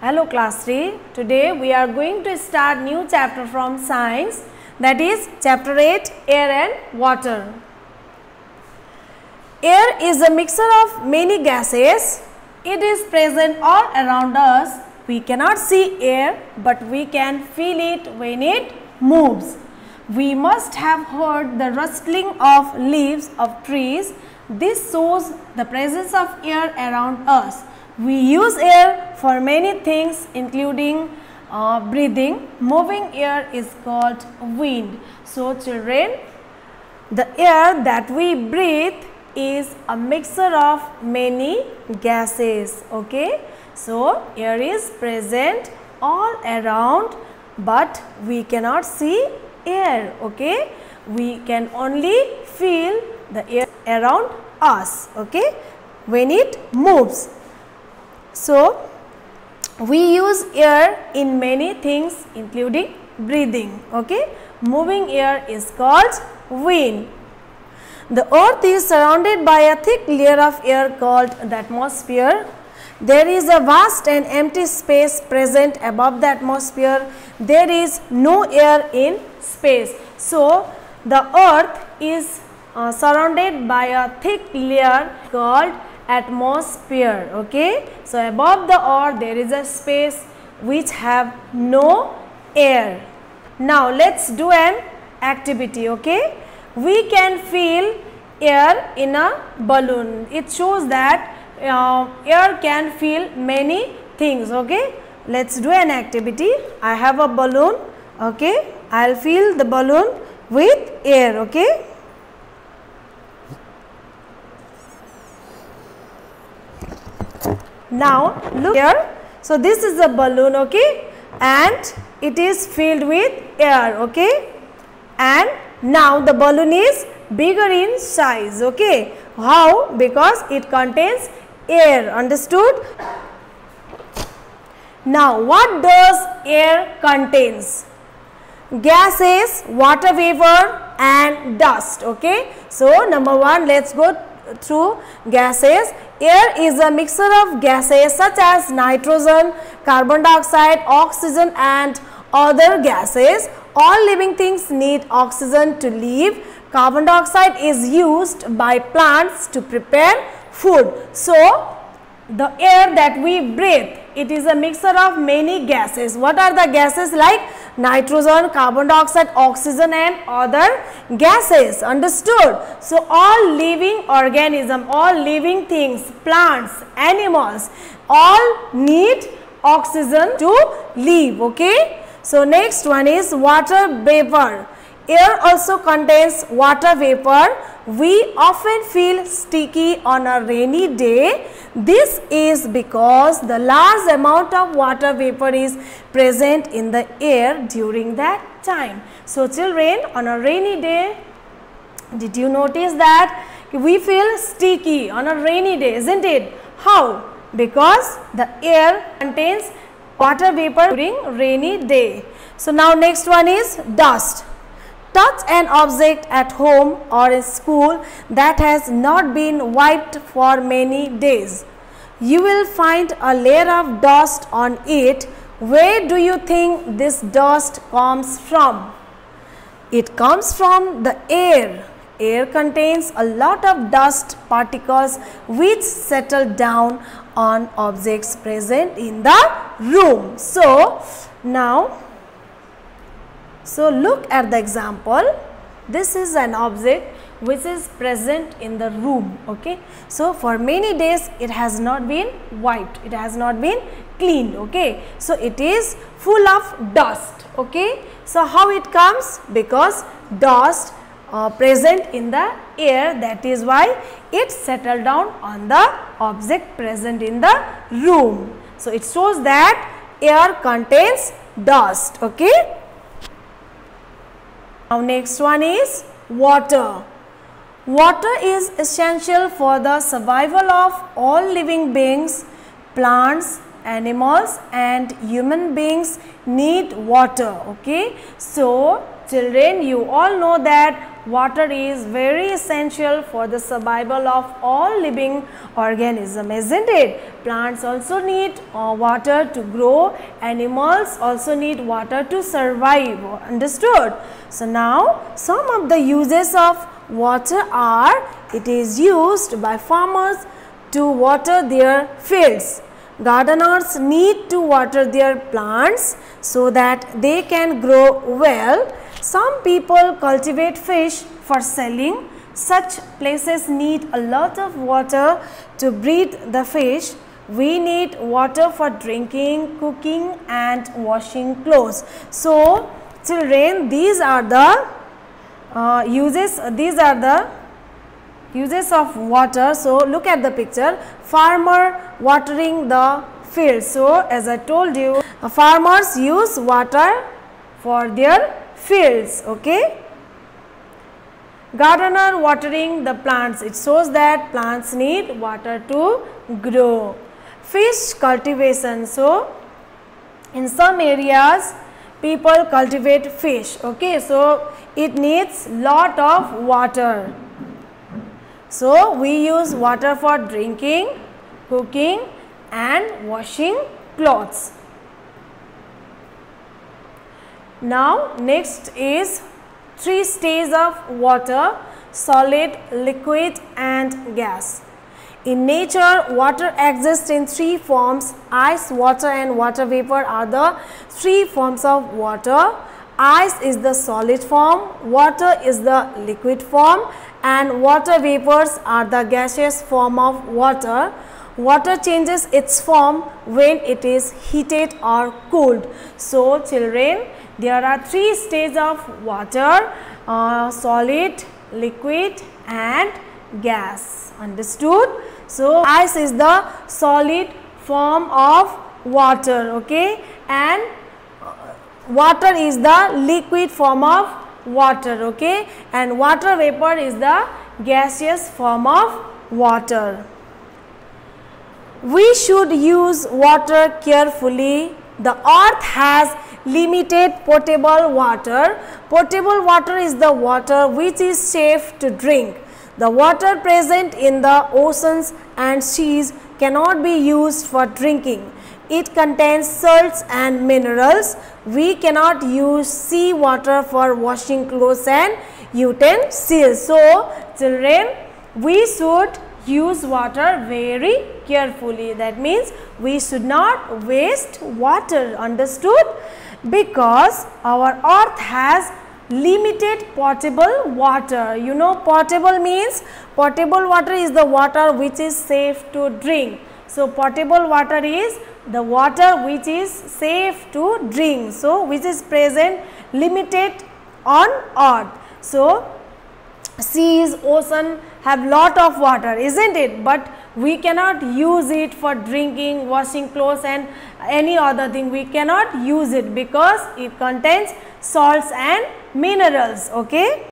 Hello class 3. Today we are going to start new chapter from science, that is chapter 8, air and water. Air is a mixture of many gases. It is present all around us. We cannot see air, but we can feel it when it moves. We must have heard the rustling of leaves of trees. This shows the presence of air around us. We use air for many things, including breathing. Moving air is called wind. So children, the air that we breathe is a mixture of many gases. Okay, so air is present all around, but we cannot see air. Okay, we can only feel the air around us, okay, when it moves. So we use air in many things, including breathing. Okay, moving air is called wind. The earth is surrounded by a thick layer of air called the atmosphere. There is a vast and empty space present above the atmosphere. There is no air in space. So the earth is surrounded by a thick layer called atmosphere. Okay, so above the earth there is a space which have no air. Now let's do an activity. Okay, we can feel air in a balloon. It shows that air can feel many things. Okay, let's do an activity. I have a balloon. Okay, I'll fill the balloon with air. Okay, now look here. So this is a balloon, okay, and it is filled with air. Okay, and now the balloon is bigger in size. Okay, how? Because it contains air. Understood? Now what does air contains? Gases, water vapor and dust. Okay, so number one, let's go through gases. Air is a mixture of gases such as nitrogen, carbon dioxide, oxygen and other gases. All living things need oxygen to live. Carbon dioxide is used by plants to prepare food. So the air that we breathe, it is a mixture of many gases. What are the gases? Like nitrogen, carbon dioxide, oxygen and other gases. Understood? So all living organism, all living things, plants, animals, all need oxygen to live. Okay, so next one is water vapor. Air also contains water vapor. We often feel sticky on a rainy day. This is because the large amount of water vapor is present in the air during that time. So children, on a rainy day, did you notice that we feel sticky on a rainy day, isn't it? How? Because the air contains water vapor during rainy day. So now next one is dust. Touch an object at home or in school that has not been wiped for many days. You will find a layer of dust on it. Where do you think this dust comes from? It comes from the air. Air contains a lot of dust particles which settle down on objects present in the room. So now, look at the example. This is an object which is present in the room. Okay, so for many days it has not been wiped, it has not been cleaned. Okay, so it is full of dust. Okay, so how it comes? Because dust present in the air, that is why it settled down on the object present in the room. So it shows that air contains dust. Okay, now next one is water. Water is essential for the survival of all living beings. Plants, animals and human beings need water. Okay, so children, you all know that water is very essential for the survival of all living organisms, isn't it? Plants also need water to grow, animals also need water to survive, understood? So, now some of the uses of water are, it is used by farmers to water their fields. Gardeners need to water their plants so that they can grow well. Some people cultivate fish for selling. Such places need a lot of water to breed the fish. We need water for drinking, cooking and washing clothes. So, children, these are the uses of water. So, look at the picture, farmer watering the field. So, as I told you, farmers use water for their fields, okay. Gardener watering the plants, it shows that plants need water to grow. Fish cultivation, so in some areas people cultivate fish, okay. So, it needs lot of water. So, we use water for drinking, cooking and washing clothes. Now, next is 3 stages of water: solid, liquid and gas. In nature, water exists in 3 forms. Ice, water and water vapor are the 3 forms of water. Ice is the solid form, water is the liquid form and water vapors are the gaseous form of water. Water changes its form when it is heated or cooled. So, children, there are 3 stages of water: solid, liquid and gas, understood? So, ice is the solid form of water, okay, and water is the liquid form of water, okay, and water vapor is the gaseous form of water. We should use water carefully. The earth has limited potable water. Potable water is the water which is safe to drink. The water present in the oceans and seas cannot be used for drinking. It contains salts and minerals. We cannot use sea water for washing clothes and utensils. So, children, we should use water very carefully. That means we should not waste water, understood? Because our earth has limited potable water. You know, potable means potable water is the water which is safe to drink. So, potable water is the water which is safe to drink. So, which is present limited on earth. So, seas, ocean have lot of water, isn't it? But we cannot use it for drinking, washing clothes and any other thing. We cannot use it because it contains salts and minerals, okay.